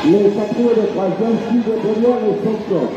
Les 83e suivent derrière les champions.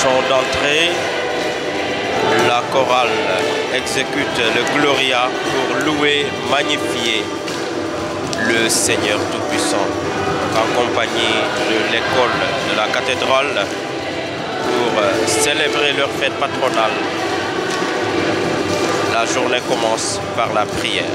chant d'entrée, la chorale exécute le Gloria pour louer, magnifier le Seigneur Tout-Puissant, en compagnie de l'école de la cathédrale pour célébrer leur fête patronale. La journée commence par la prière.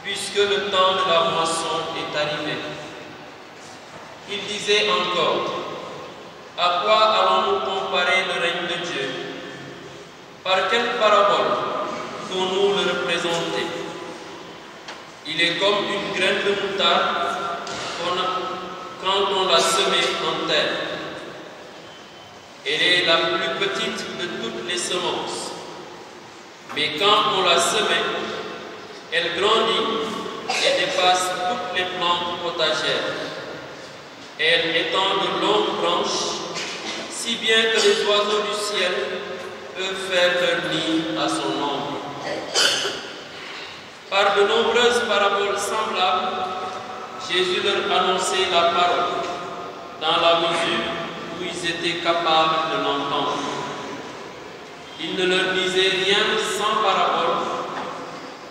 puisque le temps de la moisson est arrivé. Il disait encore, À quoi allons-nous comparer le règne de Dieu? Par quelle parabole faut-nous le représenter? Il est comme une graine de moutarde quand on l'a semée en terre. Elle est la plus petite de toutes les semences. Mais quand on la semé, elle grandit et dépasse toutes les plantes potagères. Elle étend de longues branches, si bien que les oiseaux du ciel peuvent faire leur nid à son ombre. Par de nombreuses paraboles semblables, Jésus leur annonçait la parole, dans la mesure où ils étaient capables de l'entendre. Il ne leur disait rien sans parabole,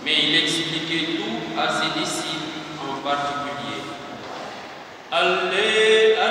mais il expliquait tout à ses disciples en particulier. Alléluia.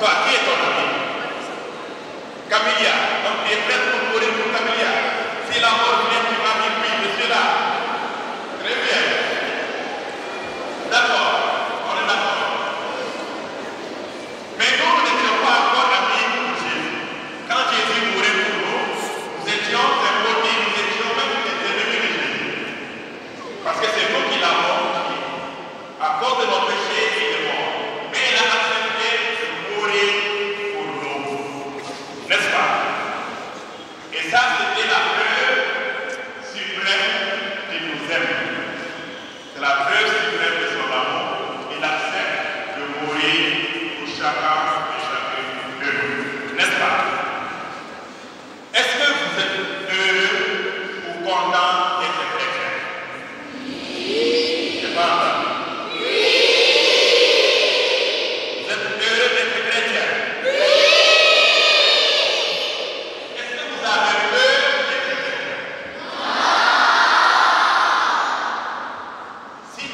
Toi, qui est ton ami?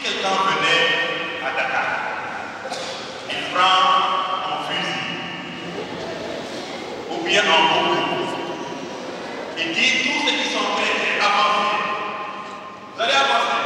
quelqu'un venait à Dakar, il prend un fusil ou bien un bouclier, il dit tous ceux qui sont prêts à avancer. Vous allez avancer.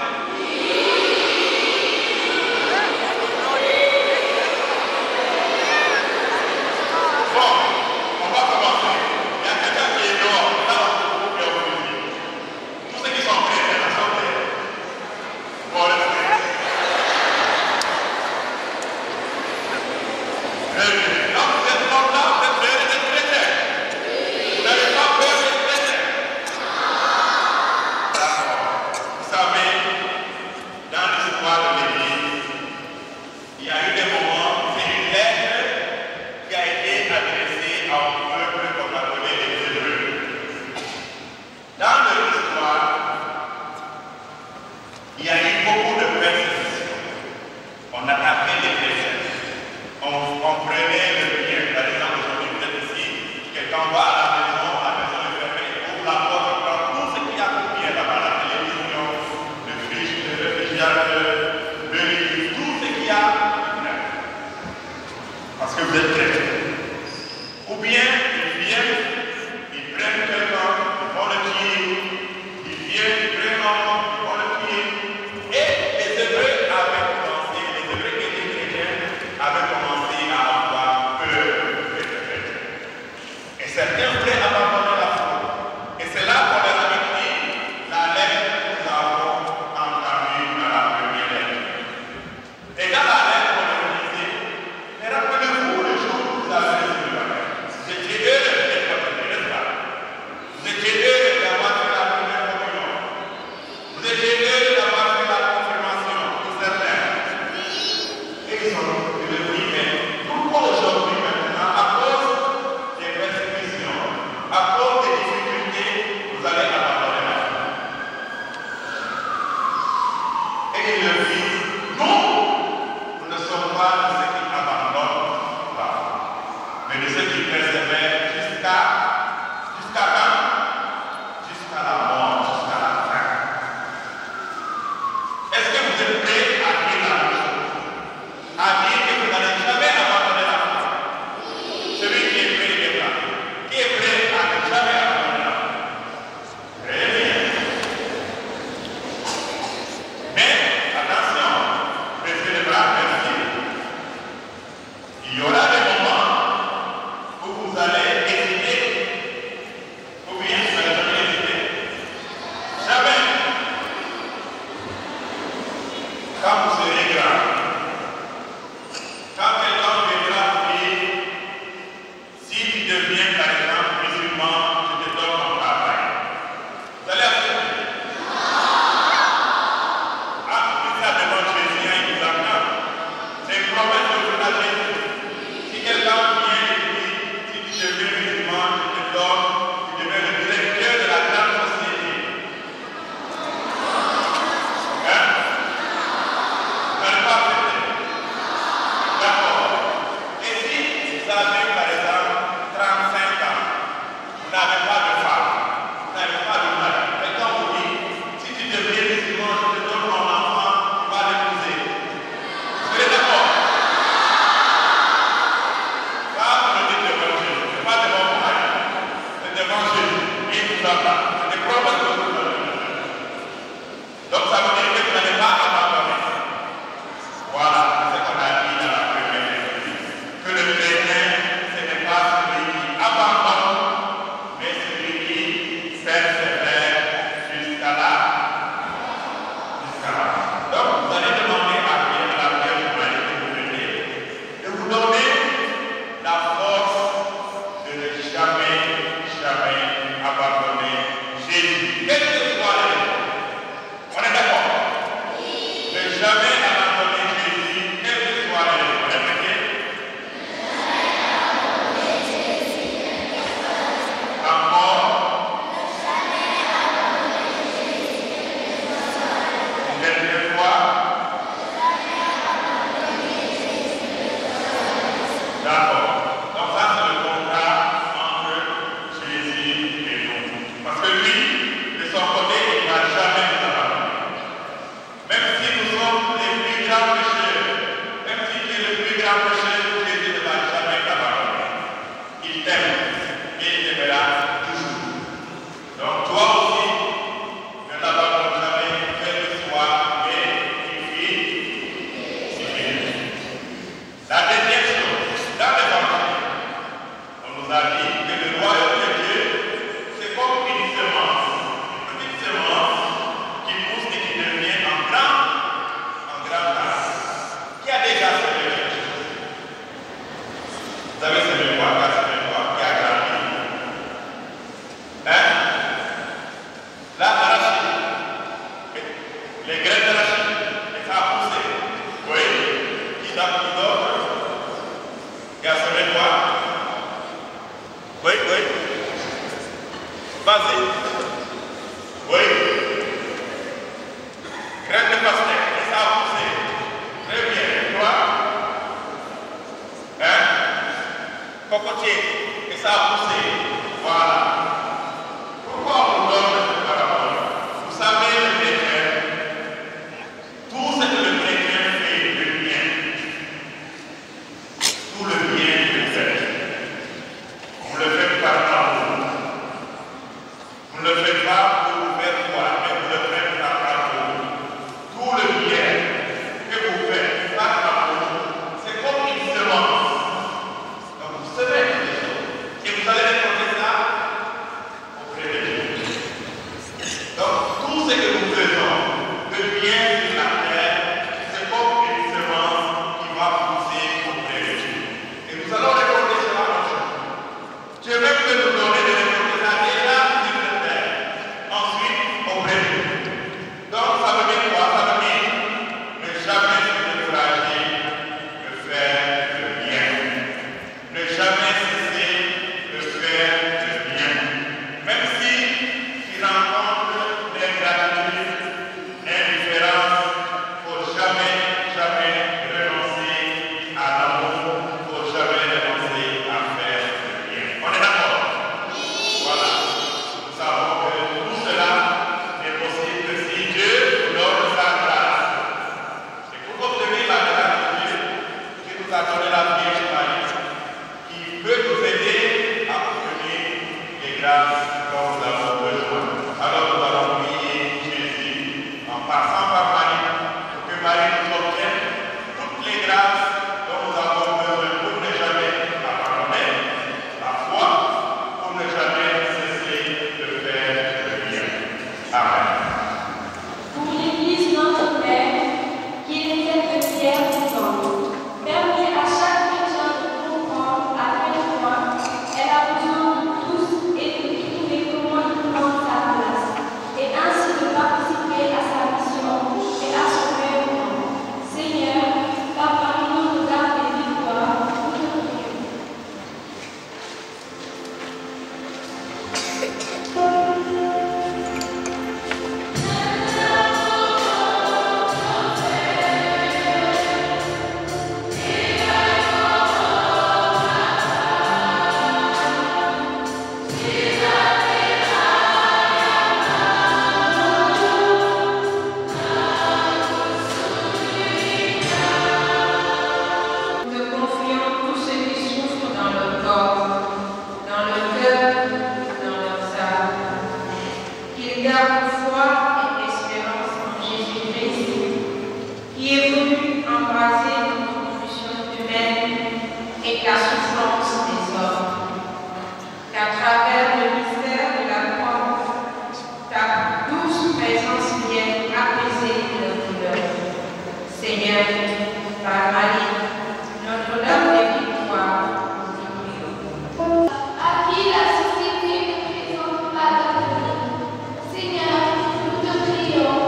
Parce que lui, de son côté, il ne va jamais nous abandonner. Même si nous sommes prière que vous faites par amour, c'est comme une semence. Donc vous semez des choses et vous allez récolter ça auprès de Dieu. Donc tout ce que nous faisons de bien sur la terre, c'est comme une semence qui va pousser auprès de Dieu. Et nous allons récolter cela un jour. Dieu même peut nous donner de récolter ça déjà sur la terre, ensuite auprès de Dieu. Donc ça veut dire quoi? Ça veut dire ne jamais se décourager de faire le bien. Ne jamais cesser de faire le bien. Même si tu rencontres l'ingratitude, l'indifférence, il ne faut jamais renoncer à l'amour, il ne faut jamais renoncer à faire le bien. On est d'accord? Voilà. Nous savons que tout cela est possible si Dieu nous donne sa grâce. Et pour obtenir la grâce de Dieu, Dieu nous a donné la Vierge Marie, qui peut nous aider à obtenir les grâces dont nous avons besoin. Alors nous allons prier Jésus en passant par Marie, pour que Marie nous obtienne toutes les grâces dont nous avons besoin pour ne jamais abandonner la foi, pour ne jamais cesser de faire le bien. Amen. Pour l'Église notre Père, qui est cette pierre vivante, permet à chaque chrétien de comprendre à quel point elle a besoin de tous et de trouver comment y prendre sa place, et ainsi de participer à sa mission et à son rayonnement. Seigneur, par parmi Notre-Dame des Victoires, nous te prions. Nous te confions tous ceux qui souffrent dans le corps, dans le cœur, dans leurs âmes. Qu'ils gardent foi et espérance en Jésus-Christ, qui est venu embraser nos confusions humaines et la souffrance des hommes. Qu'à travers le mystère de la croix, ta douce présence vienne apaiser leur douleur. Seigneur, par Marie, Notre-Dame des Victoires, nous te prions. À qui la société ne présente pas d'avenir. Seigneur, nous te prions,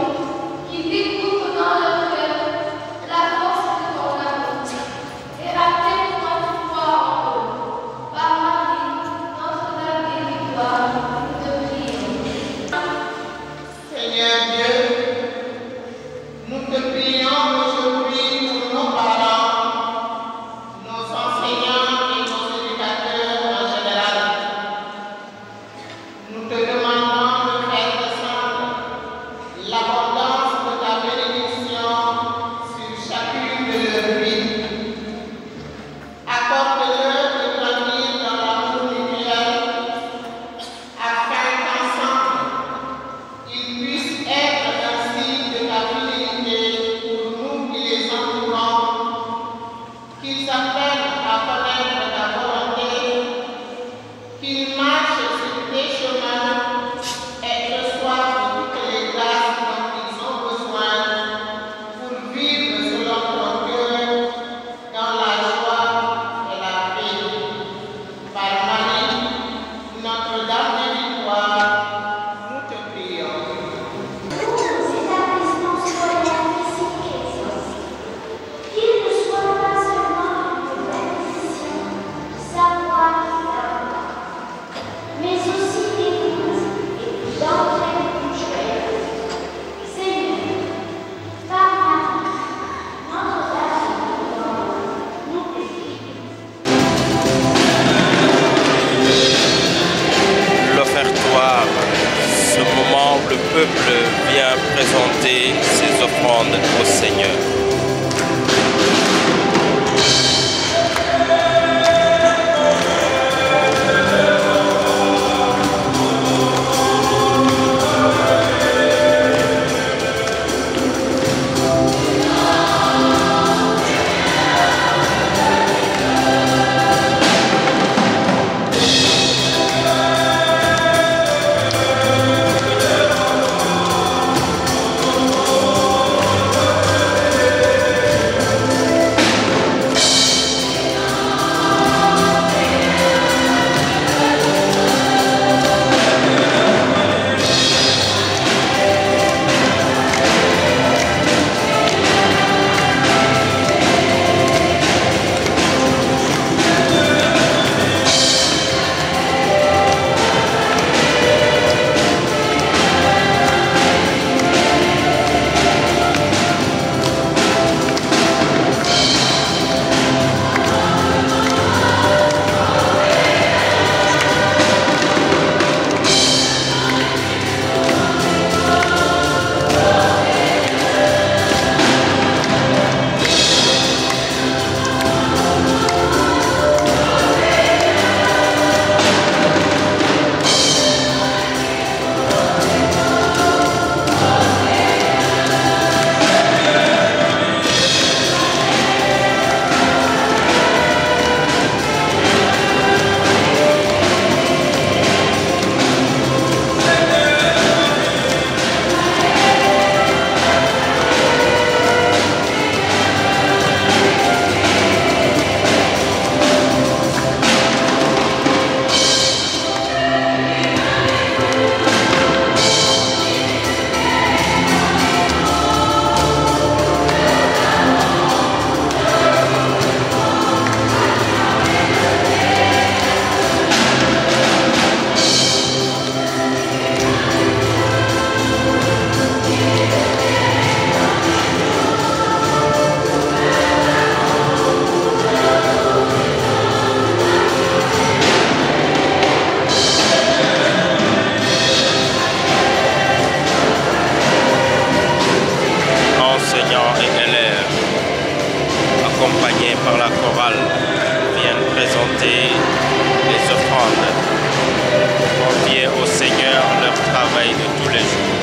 qu'ils découvrent dans leur cœur la force de ton amour et à quel point tu crois en eux. Par Marie, Notre-Dame des Victoires, nous te prions. Seigneur Dieu, nous te prions aujourd'hui pour nos parents, nos enseignants et nos éducateurs en général. Nous te demandons de faire descendre l'abondance de ta bénédiction sur chacune de leurs vies. Accorde-leur de grandir dans l'amour mutuel afin qu'ensemble, ils puissent être un signe de ta fidélité pour nous qui les entourons, qu'ils s'apprennent à connaître ta volonté, qu'ils marchent sur tes chemins et reçoivent toutes les grâces dont ils ont besoin pour vivre selon ton cœur dans la joie et la paix. Par Marie, Notre-Dame des Victoires, nous te prions. Tous nos établissements scolaires physiques et scientifiques, qu'ils ne soient pas seulement une bénédiction du savoir et d'art, mais aussi d'écoute et d'entraide mutuelle. Seigneur, par Marie, Notre-Dame des Victoires, nous te prions. L'offertoire, ce moment où le peuple vient présenter ses offrandes au Seigneur. accompagnés par la chorale, viennent présenter les offrandes, confier au Seigneur leur travail de tous les jours.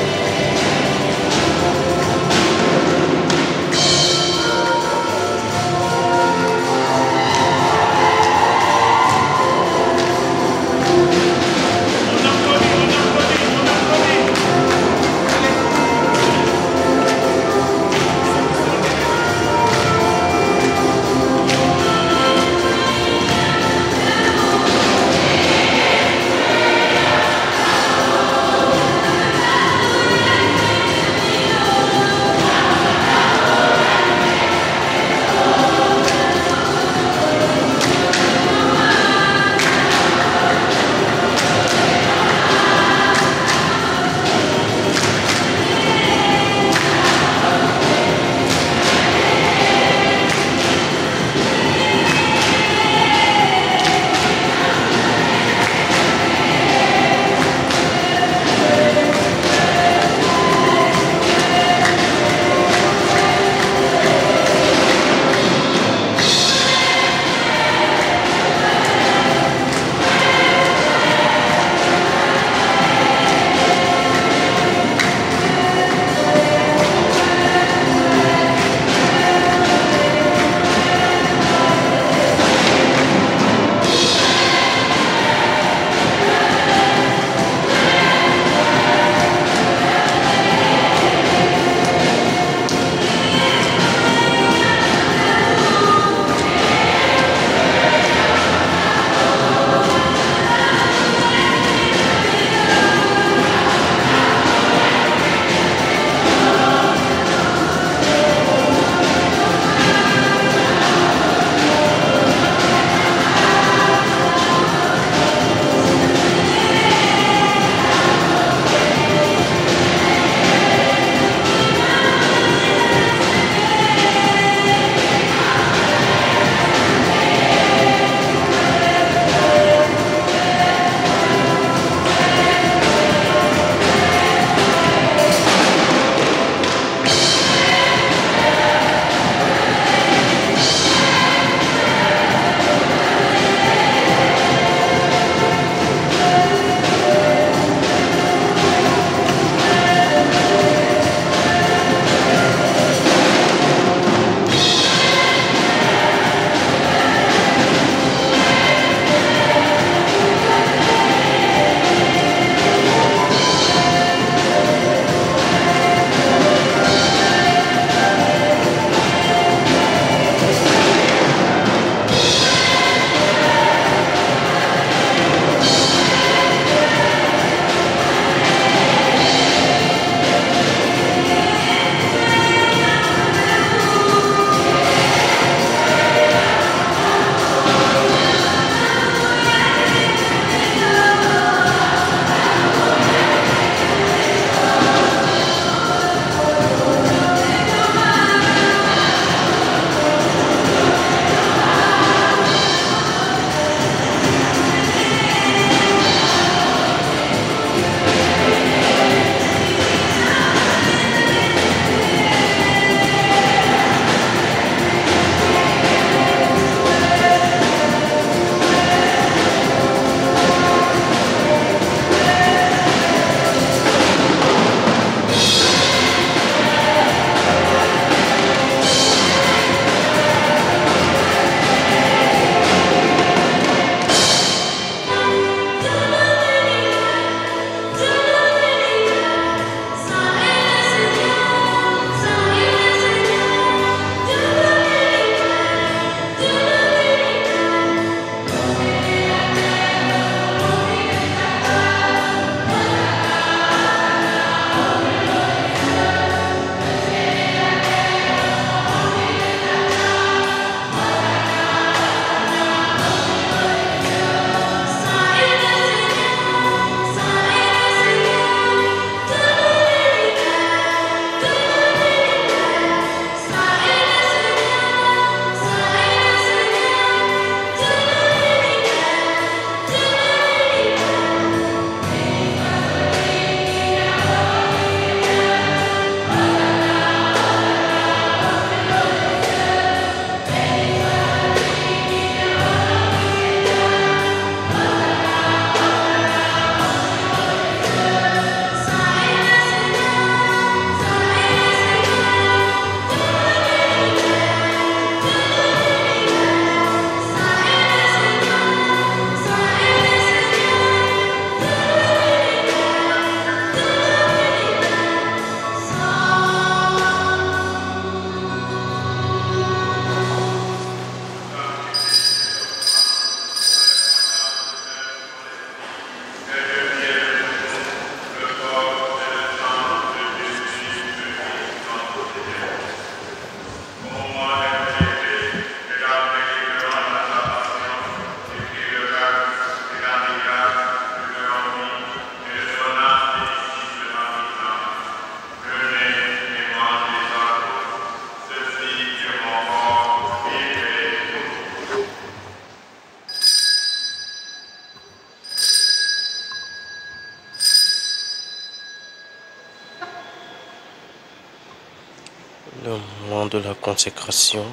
de la consécration,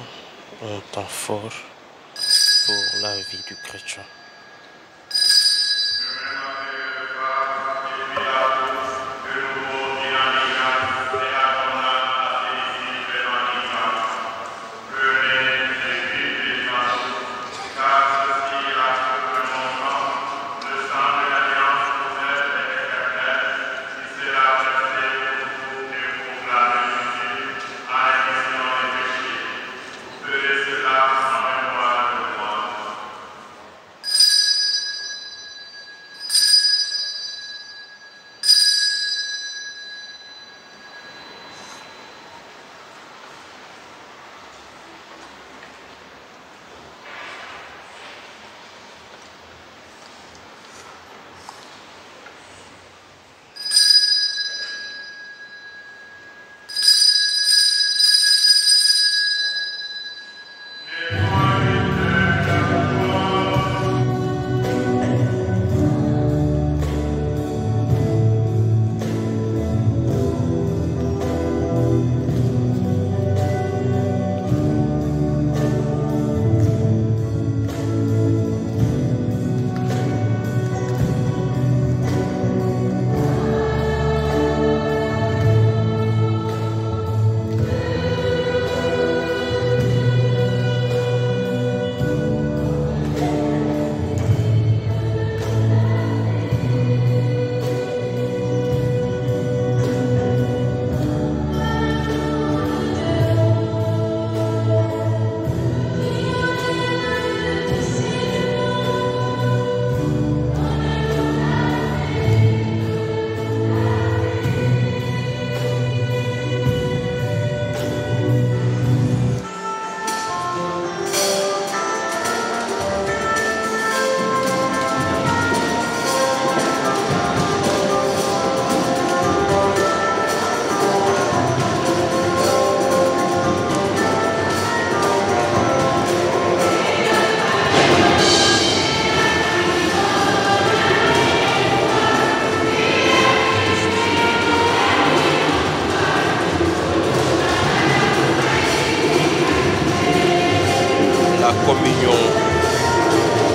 un temps fort pour la vie du chrétien. Communion,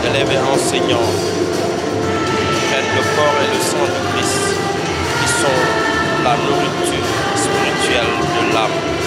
élèves et enseignants prennent le corps et le sang de Christ qui sont la nourriture spirituelle de l'âme.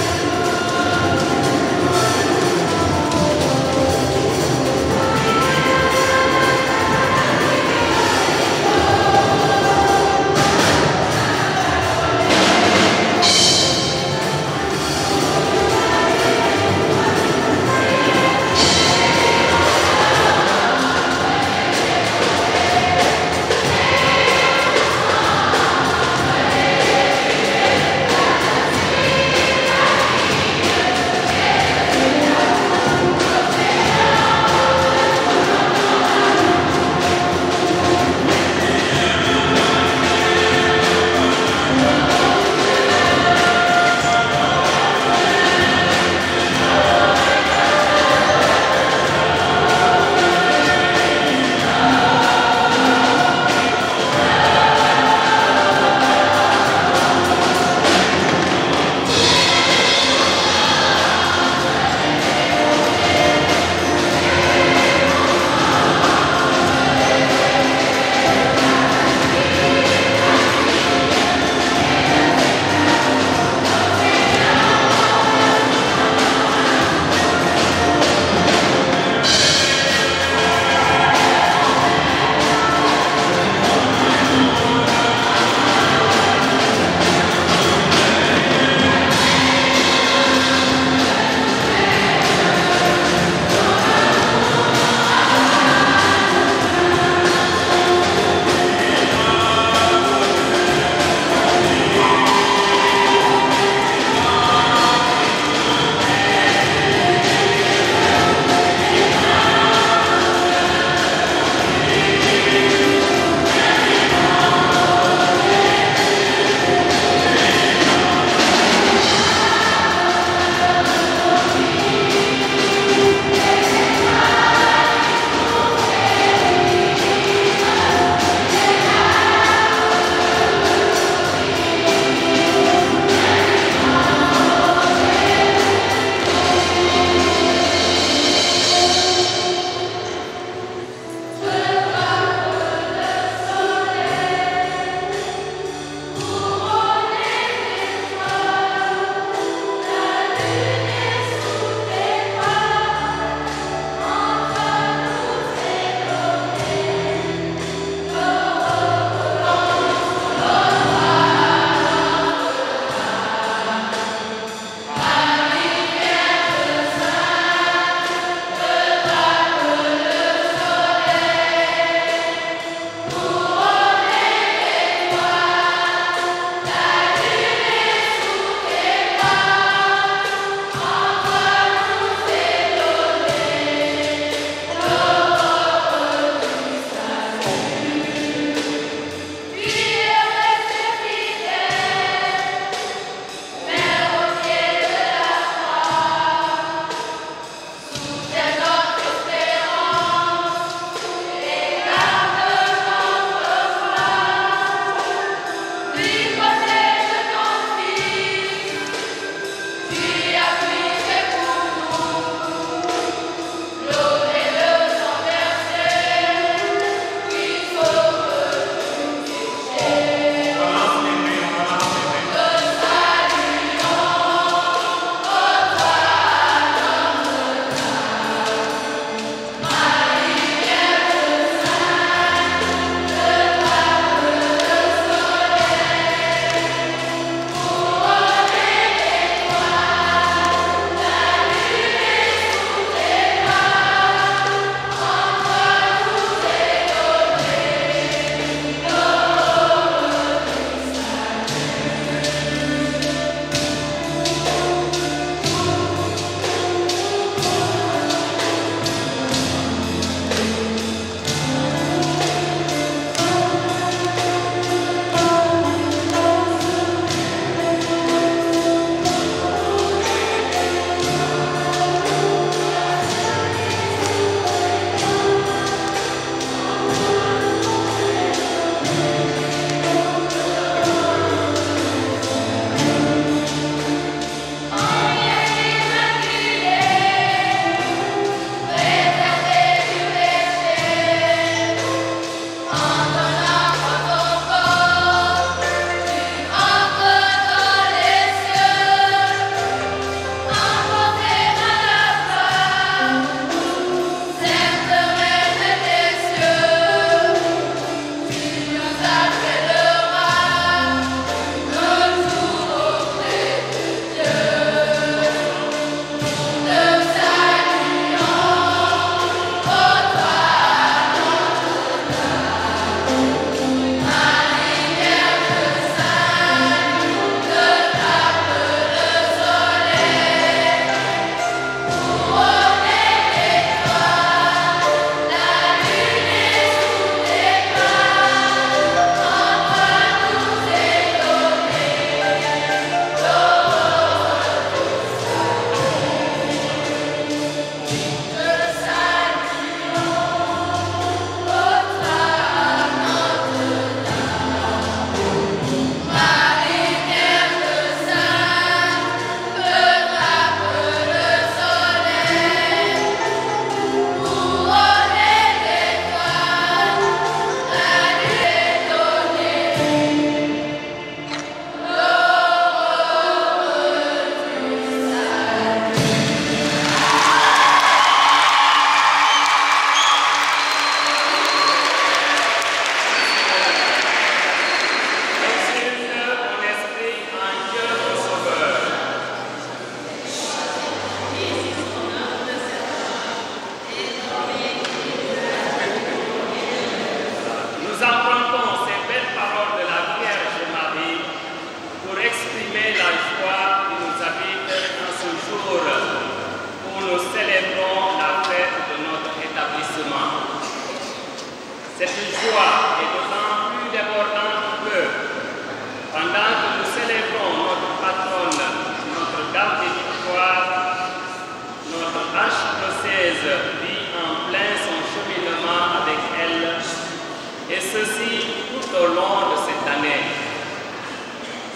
au long de cette année.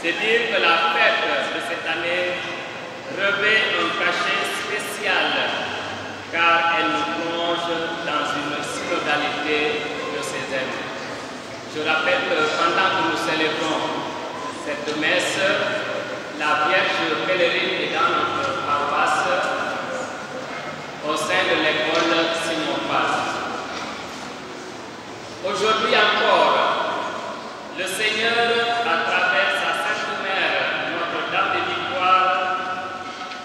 C'est dire que la fête de cette année revêt un cachet spécial car elle nous plonge dans une synodalité de ses êtres. Je rappelle que pendant que nous célébrons cette messe, la Vierge pèlerine est dans notre paroisse au sein de l'école Simon Paz. Aujourd'hui encore, le Seigneur, à travers sa Sainte Mère, Notre-Dame des Victoires,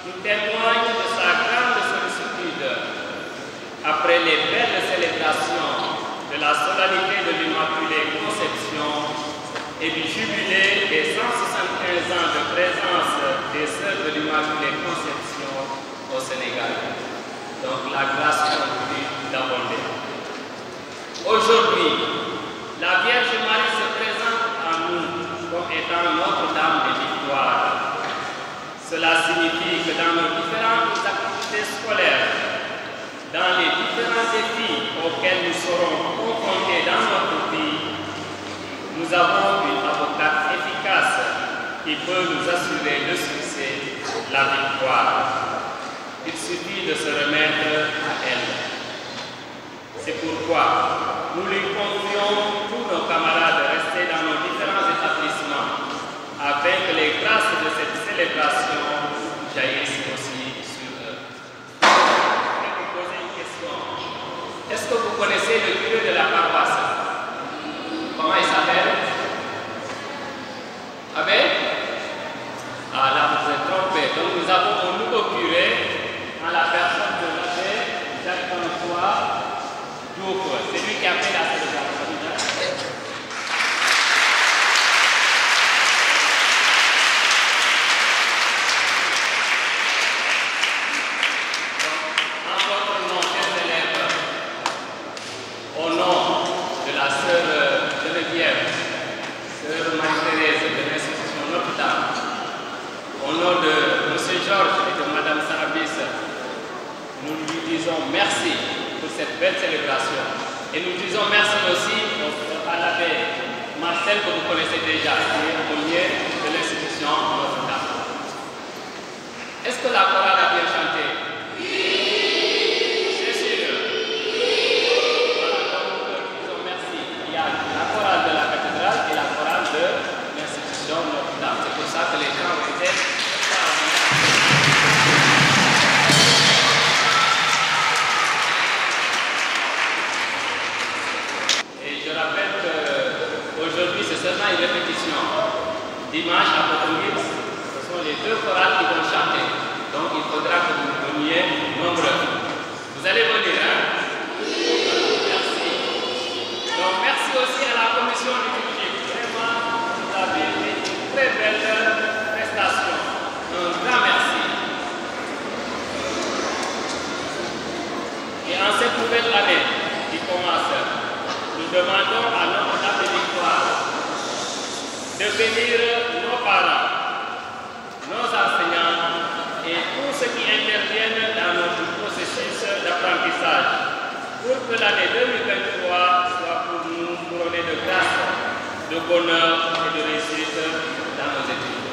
nous témoigne de sa grande sollicitude après les belles célébrations de la solennité de l'Immaculée Conception et du jubilé des 175 ans de présence des Sœurs de l'Immaculée Conception au Sénégal. Donc la grâce continue d'abonder. Aujourd'hui, la Vierge Marie se présente à nous comme étant Notre-Dame des Victoires. Cela signifie que dans nos différentes activités scolaires, dans les différents défis auxquels nous serons confrontés dans notre vie, nous avons une avocate efficace qui peut nous assurer le succès, la victoire. Il suffit de se remettre à elle. C'est pourquoi nous lui confions tous nos camarades de rester dans nos différents établissements afin que les grâces de cette célébration jaillissent aussi sur eux. Je vais vous poser une question. Est-ce que vous connaissez le curé de la paroisse? Comment il s'appelle? Abbé? Ah là, vous êtes trompé. Donc nous avons un nouveau curé en la personne de l'abbé Jacques-François. C'est lui qui a fait la célébration. En votre nom, chers élèves, au nom de la sœur Geneviève, sœur Marie-Thérèse de l'institution Notre-Dame, au nom de M. Georges et de Mme Sarabis, nous lui disons merci pour cette belle célébration. Et nous disons merci aussi à l'abbé Marcel que vous connaissez déjà, qui est premier de l'institution Notre-Dame. Est-ce que la chorale a bien chanté? Oui! C'est sûr. Voilà, donc nous disons merci. Il y a la chorale de la cathédrale et la chorale de l'institution Notre-Dame. C'est pour ça que les gens ont été aujourd'hui, c'est seulement une répétition. Dimanche, à Potonguis, ce sont les deux chorales qui vont chanter. Donc, il faudra que vous veniez nombreux. Vous allez venir, hein? Merci. Donc, merci aussi à la commission liturgique. Vraiment, vous avez fait une très belle prestation. Un grand merci. Et en cette nouvelle année qui commence, nous demandons à Notre-Dame des Victoires de bénir nos parents, nos enseignants et tous ceux qui interviennent dans notre processus d'apprentissage pour que l'année 2023 soit pour nous couronnée de grâce, de bonheur et de réussite dans nos études.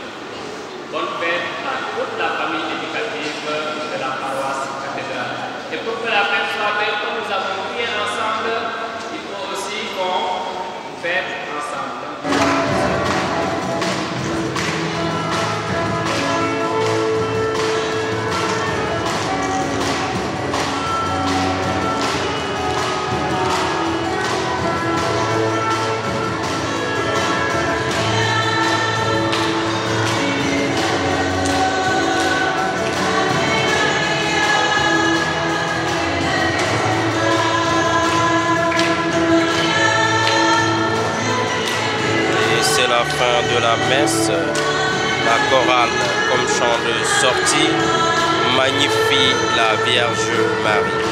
Bonne fête à toute la famille éducative de la paroisse cathédrale. Et pour que la fête soit belle, comme nous avons prié ensemble, il faut aussi qu'on fête ensemble. La fin de la messe, la chorale comme chant de sortie magnifie la Vierge Marie.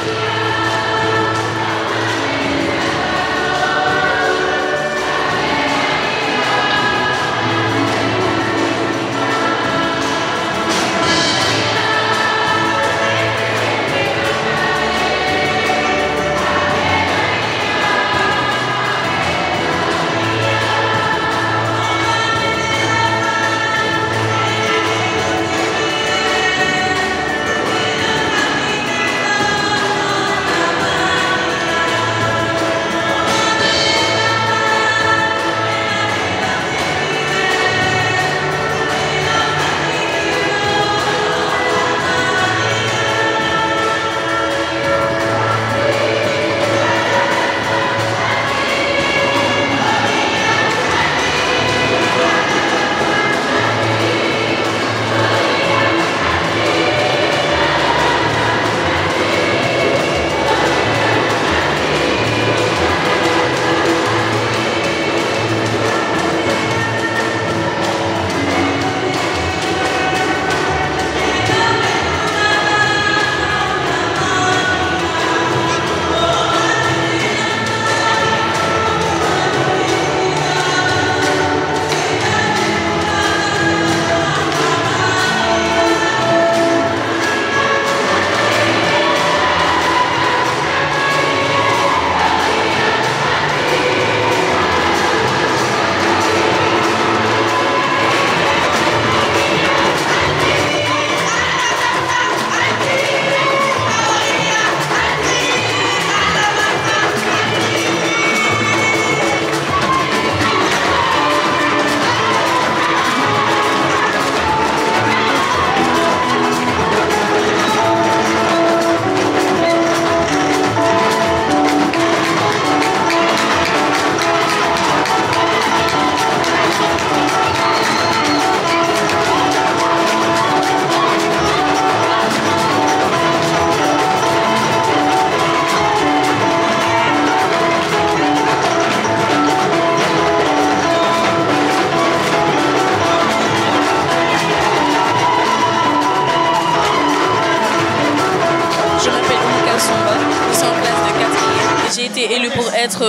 été élue pour être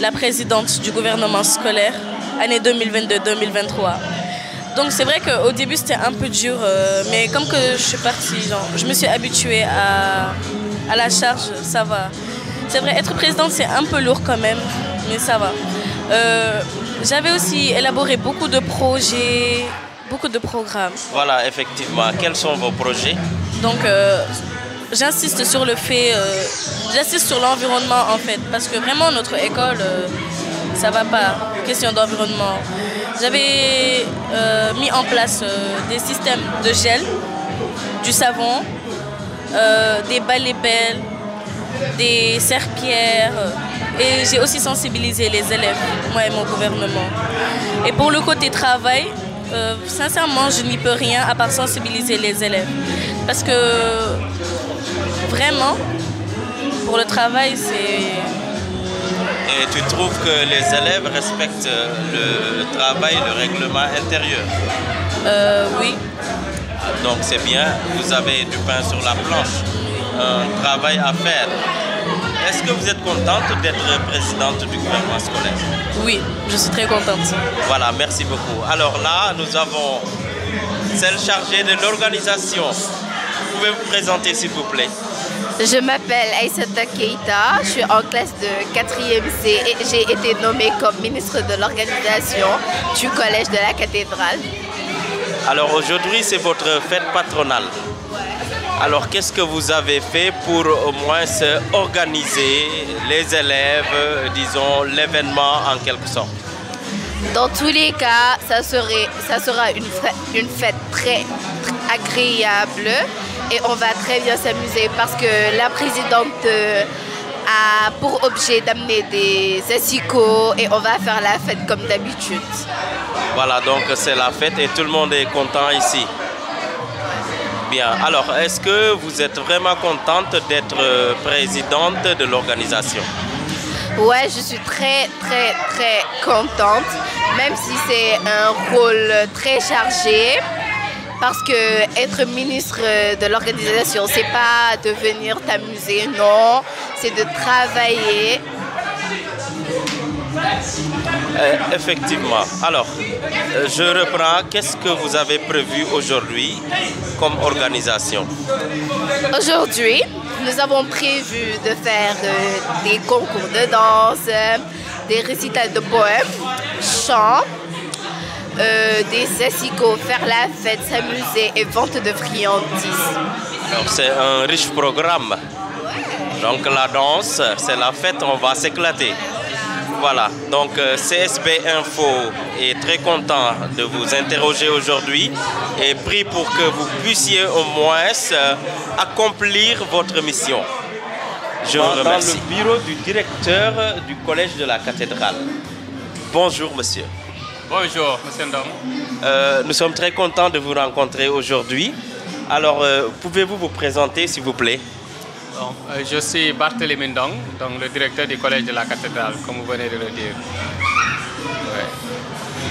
la présidente du gouvernement scolaire, année 2022-2023. Donc c'est vrai qu'au début c'était un peu dur, mais comme que je suis partie, genre, je me suis habituée à la charge, ça va. C'est vrai, être présidente c'est un peu lourd quand même, mais ça va. J'avais aussi élaboré beaucoup de projets, beaucoup de programmes. Voilà, effectivement. Quels sont vos projets? Donc j'insiste sur le fait, j'insiste sur l'environnement en fait, parce que vraiment notre école, ça va pas, question d'environnement. J'avais mis en place des systèmes de gel, du savon, des balais-belles, des serpillères, et j'ai aussi sensibilisé les élèves, moi et mon gouvernement. Et pour le côté travail, sincèrement, je n'y peux rien à part sensibiliser les élèves. Parce que vraiment, pour le travail, c'est... Et tu trouves que les élèves respectent le travail, le règlement intérieur? Oui. Donc c'est bien, vous avez du pain sur la planche, un travail à faire. Est-ce que vous êtes contente d'être présidente du gouvernement scolaire? Oui, je suis très contente. Voilà, merci beaucoup. Alors là, nous avons celle chargée de l'organisation. Vous pouvez vous présenter s'il vous plaît? Je m'appelle Aïssata Keïta, je suis en classe de 4e C et j'ai été nommée comme ministre de l'organisation du collège de la cathédrale. Alors aujourd'hui, c'est votre fête patronale. Alors qu'est-ce que vous avez fait pour au moins organiser les élèves, disons, l'événement en quelque sorte? Dans tous les cas, ça sera une fête très agréable et on va très bien s'amuser parce que la présidente a pour objet d'amener des assicots et on va faire la fête comme d'habitude. Voilà, donc c'est la fête et tout le monde est content ici. Bien, alors est-ce que vous êtes vraiment contente d'être présidente de l'organisation? Ouais, je suis très contente, même si c'est un rôle très chargé. Parce que être ministre de l'organisation, c'est pas de venir t'amuser, non, c'est de travailler. Effectivement. Alors, je reprends. Qu'est-ce que vous avez prévu aujourd'hui comme organisation? Aujourd'hui, nous avons prévu de faire des concours de danse, des récitals de poèmes, chants, des assicots, faire la fête, s'amuser et vente de friandises. Alors c'est un riche programme. Donc la danse, c'est la fête, on va s'éclater. Voilà, donc CSB Info est très content de vous interroger aujourd'hui et prie pour que vous puissiez au moins accomplir votre mission. Je vous remercie. Dans le bureau du directeur du collège de la cathédrale. Bonjour monsieur. Bonjour, monsieur Ndong. Nous sommes très contents de vous rencontrer aujourd'hui. Alors, pouvez-vous vous présenter, s'il vous plaît? Bon, je suis Barthélémy Ndong, donc le directeur du collège de la cathédrale, comme vous venez de le dire. Ouais.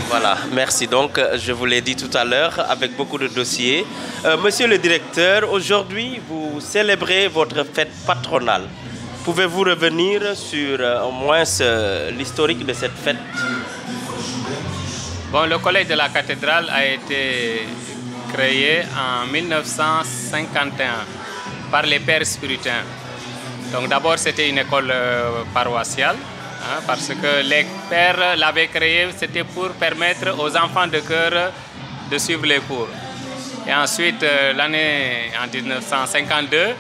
Voilà, merci. Donc, je vous l'ai dit tout à l'heure, avec beaucoup de dossiers. Monsieur le directeur, aujourd'hui, vous célébrez votre fête patronale. Pouvez-vous revenir sur au moins l'historique de cette fête? Bon, le collège de la cathédrale a été créé en 1951 par les pères spirituels. Donc d'abord c'était une école paroissiale, hein, parce que les pères l'avaient créée, c'était pour permettre aux enfants de chœur de suivre les cours. Et ensuite, l'année en 1952,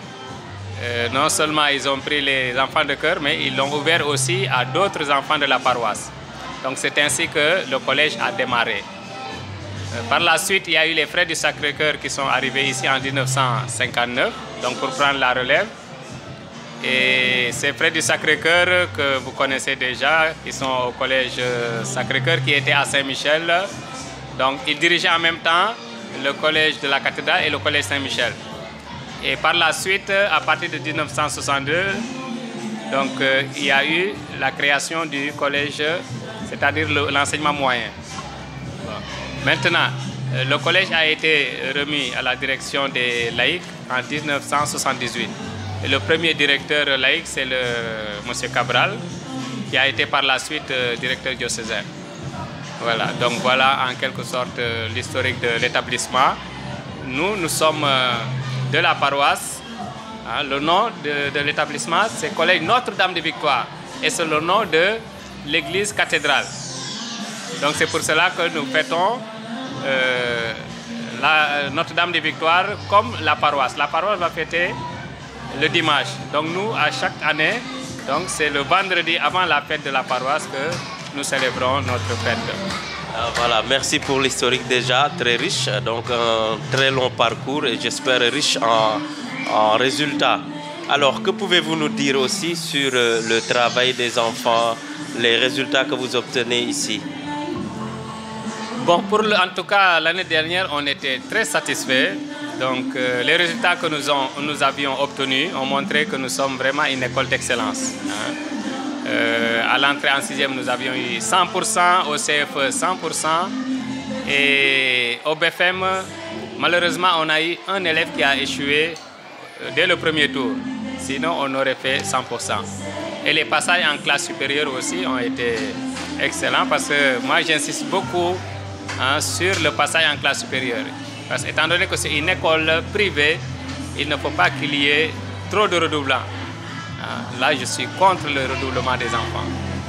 non seulement ils ont pris les enfants de chœur, mais ils l'ont ouvert aussi à d'autres enfants de la paroisse. Donc c'est ainsi que le collège a démarré. Par la suite, il y a eu les frères du Sacré-Cœur qui sont arrivés ici en 1959, donc pour prendre la relève. Et ces frères du Sacré-Cœur que vous connaissez déjà, qui sont au collège Sacré-Cœur, qui était à Saint-Michel. Donc ils dirigeaient en même temps le collège de la cathédrale et le collège Saint-Michel. Et par la suite, à partir de 1962, donc, il y a eu la création du collège, c'est-à-dire l'enseignement moyen. Bon. Maintenant, le collège a été remis à la direction des laïcs en 1978. Et le premier directeur laïque, c'est M. Cabral, qui a été par la suite directeur diocésain. Voilà, donc voilà en quelque sorte l'historique de l'établissement. Nous sommes de la paroisse. Hein, le nom de l'établissement, c'est Collège Notre-Dame de Victoire. Et c'est le nom de l'église cathédrale. Donc c'est pour cela que nous fêtons Notre-Dame de Victoire comme la paroisse. La paroisse va fêter le dimanche. Donc nous, à chaque année, c'est le vendredi avant la fête de la paroisse que nous célébrons notre fête. Voilà, merci pour l'historique déjà, très riche. Donc un très long parcours et j'espère riche en résultats. Alors, que pouvez-vous nous dire aussi sur le travail des enfants, les résultats que vous obtenez ici? Bon, en tout cas, l'année dernière, on était très satisfaits. Donc, les résultats que nous avions obtenus ont montré que nous sommes vraiment une école d'excellence. Hein. À l'entrée en 6e, nous avions eu 100%, au CFE 100%. Et au BFM, malheureusement, on a eu un élève qui a échoué dès le premier tour. Sinon, on aurait fait 100%. Et les passages en classe supérieure aussi ont été excellents parce que moi, j'insiste beaucoup sur le passage en classe supérieure. Parce qu'étant donné que c'est une école privée, il ne faut pas qu'il y ait trop de redoublants. Là, je suis contre le redoublement des enfants.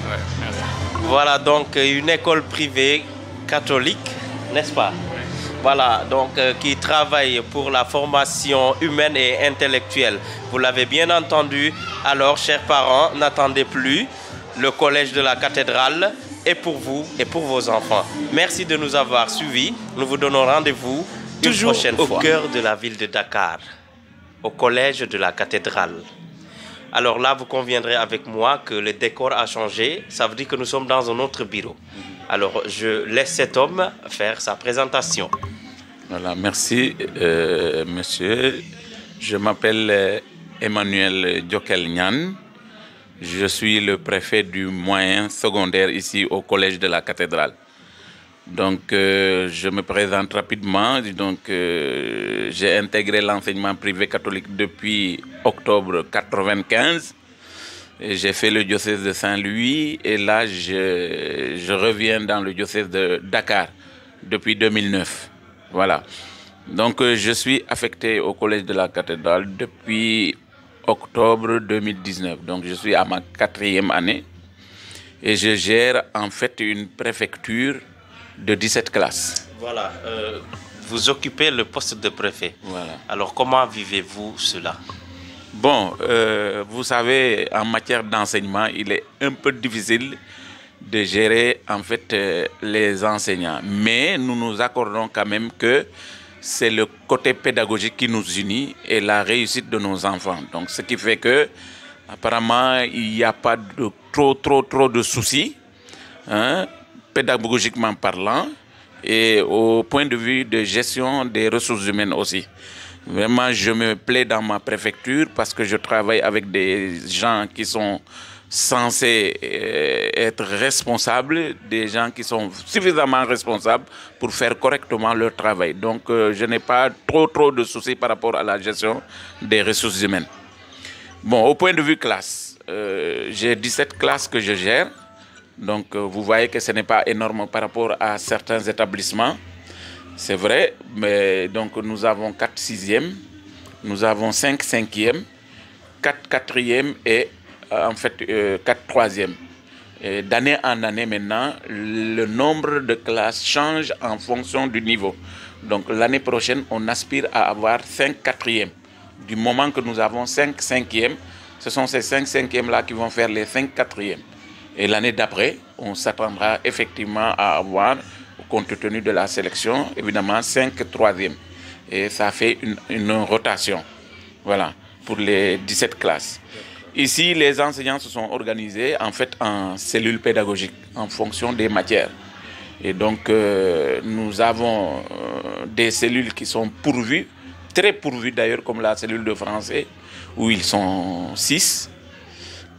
Ouais, merci. Voilà donc une école privée catholique, n'est-ce pas? Oui. Voilà, donc qui travaille pour la formation humaine et intellectuelle. Vous l'avez bien entendu. Alors, chers parents, n'attendez plus. Le collège de la cathédrale est pour vous et pour vos enfants. Merci de nous avoir suivis. Nous vous donnons rendez-vous toujours au cœur de la ville de Dakar, au collège de la cathédrale. Alors là, vous conviendrez avec moi que le décor a changé. Ça veut dire que nous sommes dans un autre bureau. Alors, je laisse cet homme faire sa présentation. Voilà, merci, monsieur. Je m'appelle Emmanuel Djokel Nyan. Je suis le préfet du moyen secondaire ici au collège de la cathédrale. Donc, je me présente rapidement. Donc, j'ai intégré l'enseignement privé catholique depuis octobre 1995. J'ai fait le diocèse de Saint-Louis et là, je reviens dans le diocèse de Dakar depuis 2009. Voilà. Donc, je suis affecté au collège de la cathédrale depuis octobre 2019. Donc, je suis à ma 4e année et je gère en fait une préfecture de 17 classes. Voilà. Vous occupez le poste de préfet. Voilà. Alors, comment vivez-vous cela? Bon, vous savez, en matière d'enseignement, il est un peu difficile de gérer en fait les enseignants. Mais nous nous accordons quand même que c'est le côté pédagogique qui nous unit et la réussite de nos enfants. Donc, ce qui fait que, apparemment, il n'y a pas de trop de soucis, hein, pédagogiquement parlant, et au point de vue de gestion des ressources humaines aussi. Vraiment, je me plais dans ma préfecture parce que je travaille avec des gens qui sont censés être responsables, des gens qui sont suffisamment responsables pour faire correctement leur travail. Donc, je n'ai pas trop de soucis par rapport à la gestion des ressources humaines. Bon, au point de vue classe, j'ai 17 classes que je gère. Donc, vous voyez que ce n'est pas énorme par rapport à certains établissements. C'est vrai, mais donc nous avons 4 6e, nous avons 5 5e, 4 4e et en fait 4 3e. D'année en année maintenant, le nombre de classes change en fonction du niveau. Donc l'année prochaine, on aspire à avoir 5 4e. Du moment que nous avons 5 5e, ce sont ces 5 5e là qui vont faire les 5 4e. Et l'année d'après, on s'attendra effectivement à avoir, compte tenu de la sélection, évidemment 5 3e. Et ça fait une rotation, voilà, pour les 17 classes. Ici, les enseignants se sont organisés en fait en cellules pédagogiques, en fonction des matières. Et donc, nous avons des cellules qui sont pourvues, très pourvues d'ailleurs, comme la cellule de français, où ils sont 6,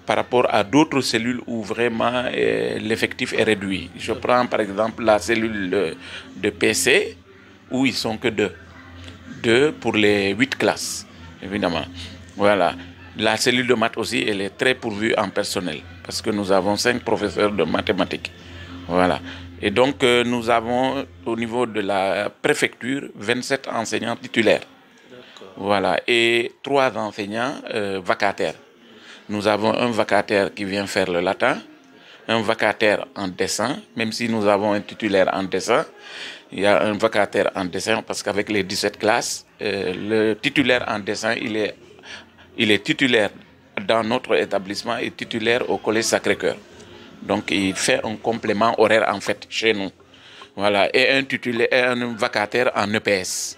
par rapport à d'autres cellules où vraiment l'effectif est réduit. Je prends par exemple la cellule de PC, où ils sont que 2. 2 pour les 8 classes, évidemment. Voilà. La cellule de maths aussi, elle est très pourvue en personnel parce que nous avons 5 professeurs de mathématiques. Voilà. Et donc, nous avons au niveau de la préfecture 27 enseignants titulaires. Voilà. Et 3 enseignants vacataires. Nous avons un vacataire qui vient faire le latin, un vacataire en dessin, même si nous avons un titulaire en dessin. Il y a un vacataire en dessin parce qu'avec les 17 classes, le titulaire en dessin, il est titulaire dans notre établissement et titulaire au Collège Sacré-Cœur. Donc, il fait un complément horaire en fait chez nous. Voilà. Et un vacataire en EPS.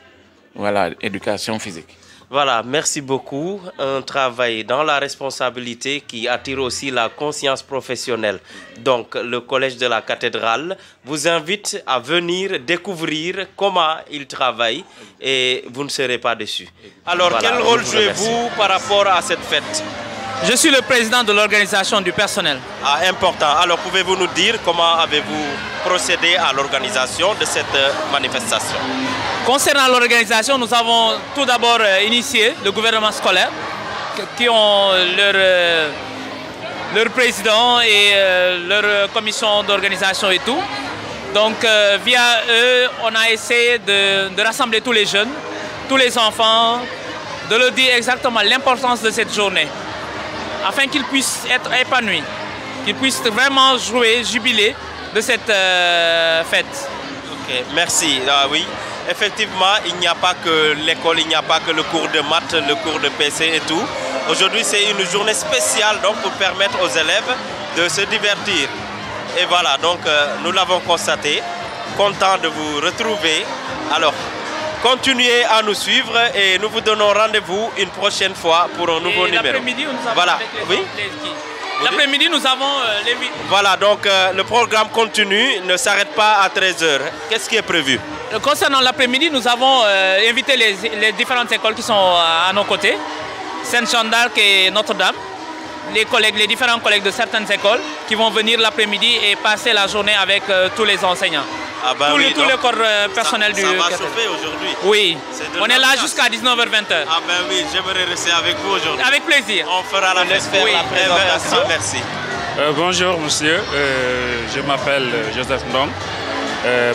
Voilà, éducation physique. Voilà, merci beaucoup. Un travail dans la responsabilité qui attire aussi la conscience professionnelle. Donc, le Collège de la Cathédrale vous invite à venir découvrir comment il travaille et vous ne serez pas déçus. Alors, voilà, quel rôle jouez-vous par rapport à cette fête? Je suis le président de l'organisation du personnel. Ah, important. Alors, pouvez-vous nous dire comment avez-vous procédé à l'organisation de cette manifestation? Concernant l'organisation, nous avons tout d'abord initié le gouvernement scolaire qui ont leur président et leur commission d'organisation et tout. Donc, via eux, on a essayé de rassembler tous les jeunes, tous les enfants, de leur dire exactement l'importance de cette journée, afin qu'ils puissent être épanouis, qu'ils puissent vraiment jouer, jubiler de cette fête. Ok, merci. Ah, oui, effectivement, il n'y a pas que l'école, il n'y a pas que le cours de maths, le cours de PC et tout. Aujourd'hui, c'est une journée spéciale donc, pour permettre aux élèves de se divertir. Et voilà, donc nous l'avons constaté. Content de vous retrouver. Alors, continuez à nous suivre et nous vous donnons rendez-vous une prochaine fois pour un nouveau numéro. L'après-midi, nous avons voilà. Oui. L'après-midi, nous avons les... Voilà, donc le programme continue, ne s'arrête pas à 13h. Qu'est-ce qui est prévu? Concernant l'après-midi, nous avons invité les différentes écoles qui sont à nos côtés, Sainte-Jeanne d'Arc et Notre-Dame, les différents collègues de certaines écoles qui vont venir l'après-midi et passer la journée avec tous les enseignants. Ah bah oui, tout le corps personnel du... Ça va chauffer aujourd'hui. Oui, on est là jusqu'à 19h-20h. Ah ben oui, j'aimerais rester avec vous aujourd'hui. Avec plaisir. On fera la présentation. Merci. Bonjour monsieur, je m'appelle Joseph Ndong,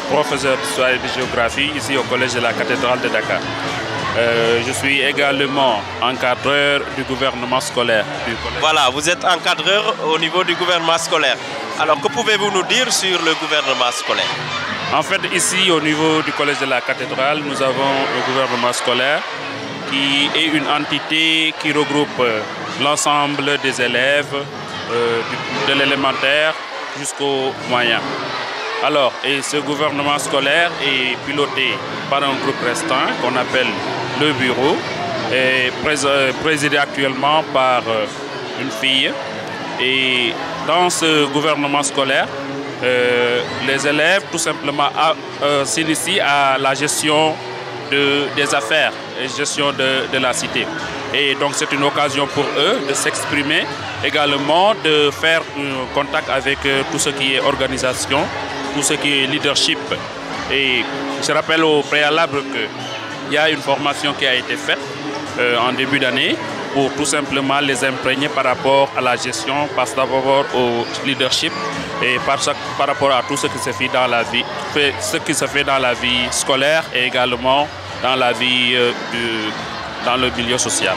professeur d'histoire et de géographie ici au Collège de la Cathédrale de Dakar. Je suis également encadreur du gouvernement scolaire. Voilà, vous êtes encadreur au niveau du gouvernement scolaire. Alors, que pouvez-vous nous dire sur le gouvernement scolaire? En fait, ici, au niveau du Collège de la Cathédrale, nous avons le gouvernement scolaire qui est une entité qui regroupe l'ensemble des élèves de l'élémentaire jusqu'au moyen. Alors, et ce gouvernement scolaire est piloté par un groupe restreint qu'on appelle le bureau et présidé actuellement par une fille. Et dans ce gouvernement scolaire, les élèves tout simplement s'initient à la gestion des affaires et gestion de la cité. Et donc c'est une occasion pour eux de s'exprimer, également de faire un contact avec tout ce qui est organisation, tout ce qui est leadership. Et je rappelle au préalable qu'il y a une formation qui a été faite en début d'année pour tout simplement les imprégner par rapport à la gestion, par rapport au leadership et par rapport à tout ce qui se fait dans la vie, dans la vie scolaire et également dans la vie dans le milieu social.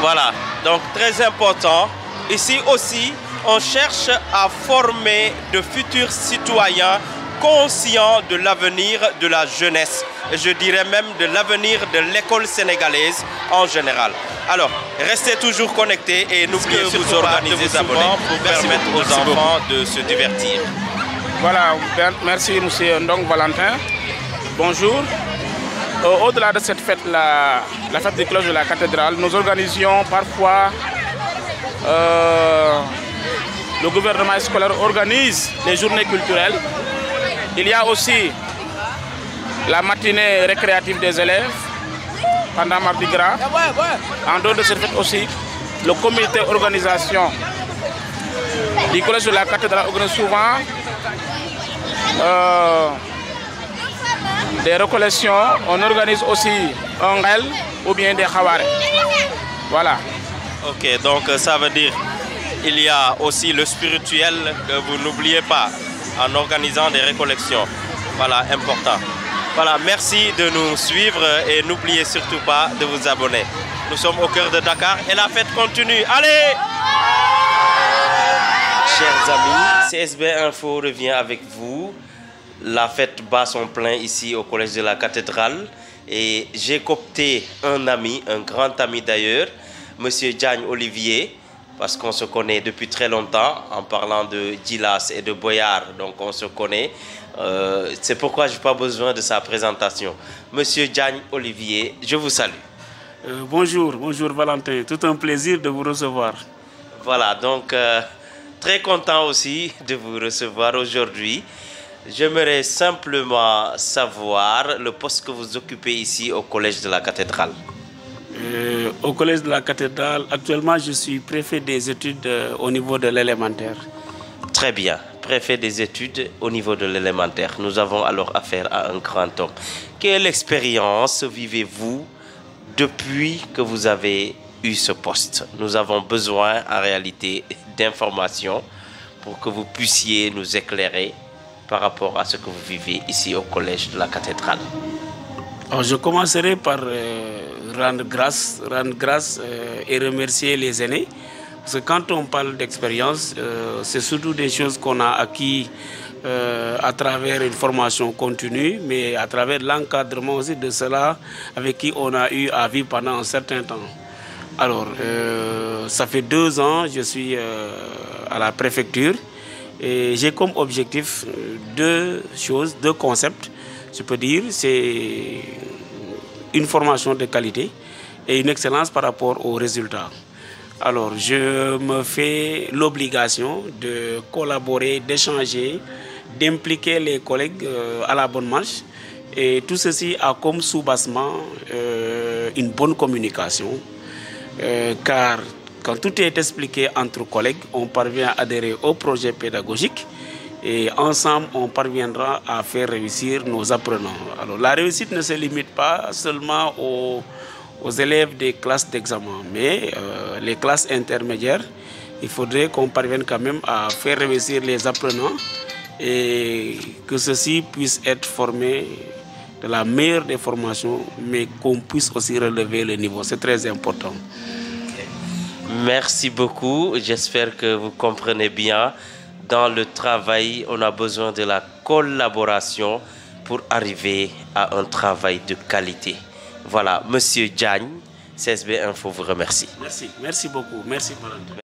Voilà, donc très important. Ici aussi, on cherche à former de futurs citoyens conscients de l'avenir de la jeunesse. Et je dirais même de l'avenir de l'école sénégalaise en général. Alors, restez toujours connectés et n'oubliez surtout vous organisez souvent pour permettre aux enfants de se divertir. Voilà, merci M. Ndong Valentin. Bonjour. Au-delà de cette fête, la fête des cloches de la cathédrale, nous organisions parfois, le gouvernement scolaire organise les journées culturelles. Il y a aussi la matinée récréative des élèves pendant Mardi Gras. En dehors de cette fête aussi, le comité d'organisation du collège de la cathédrale organise souvent des recollections. On organise aussi un rel ou bien des khawaré. Voilà. Ok, donc ça veut dire il y a aussi le spirituel que vous n'oubliez pas en organisant des récollections. Voilà, important. Voilà, merci de nous suivre et n'oubliez surtout pas de vous abonner. Nous sommes au cœur de Dakar et la fête continue. Allez! Chers amis, CSB Info revient avec vous. La fête bat son plein ici au Collège de la Cathédrale. Et j'ai coopté un ami, un grand ami d'ailleurs, Monsieur Diagne Olivier, parce qu'on se connaît depuis très longtemps en parlant de Djilas et de Boyard, donc on se connaît. C'est pourquoi je n'ai pas besoin de sa présentation. Monsieur Diagne Olivier, je vous salue. Bonjour Valentin, tout un plaisir de vous recevoir. Voilà, donc très content aussi de vous recevoir aujourd'hui. J'aimerais simplement savoir le poste que vous occupez ici au Collège de la Cathédrale. Au Collège de la Cathédrale, actuellement je suis préfet des études au niveau de l'élémentaire. Très bien, préfet des études au niveau de l'élémentaire. Nous avons alors affaire à un grand homme. Quelle expérience vivez-vous depuis que vous avez eu ce poste? Nous avons besoin en réalité d'informations pour que vous puissiez nous éclairer par rapport à ce que vous vivez ici au Collège de la Cathédrale. Alors, je commencerai par rendre grâce et remercier les aînés. Parce que quand on parle d'expérience, c'est surtout des choses qu'on a acquis à travers une formation continue, mais à travers l'encadrement aussi de cela avec qui on a eu à vivre pendant un certain temps. Alors, ça fait 2 ans, je suis à la préfecture et j'ai comme objectif 2 choses, 2 concepts, je peux dire. C'est une formation de qualité et une excellence par rapport aux résultats. Alors, je me fais l'obligation de collaborer, d'échanger, d'impliquer les collègues à la bonne marche. Et tout ceci a comme sous-bassement une bonne communication. Car quand tout est expliqué entre collègues, on parvient à adhérer au projet pédagogique et ensemble, on parviendra à faire réussir nos apprenants. Alors, la réussite ne se limite pas seulement aux élèves des classes d'examen, mais les classes intermédiaires, il faudrait qu'on parvienne quand même à faire réussir les apprenants et que ceux-ci puissent être formés de la meilleure des formations, mais qu'on puisse aussi relever le niveau. C'est très important. Merci beaucoup. J'espère que vous comprenez bien. Dans le travail, on a besoin de la collaboration pour arriver à un travail de qualité. Voilà, Monsieur Diagne, CSB Info vous remercie. Merci beaucoup. Merci Valentin.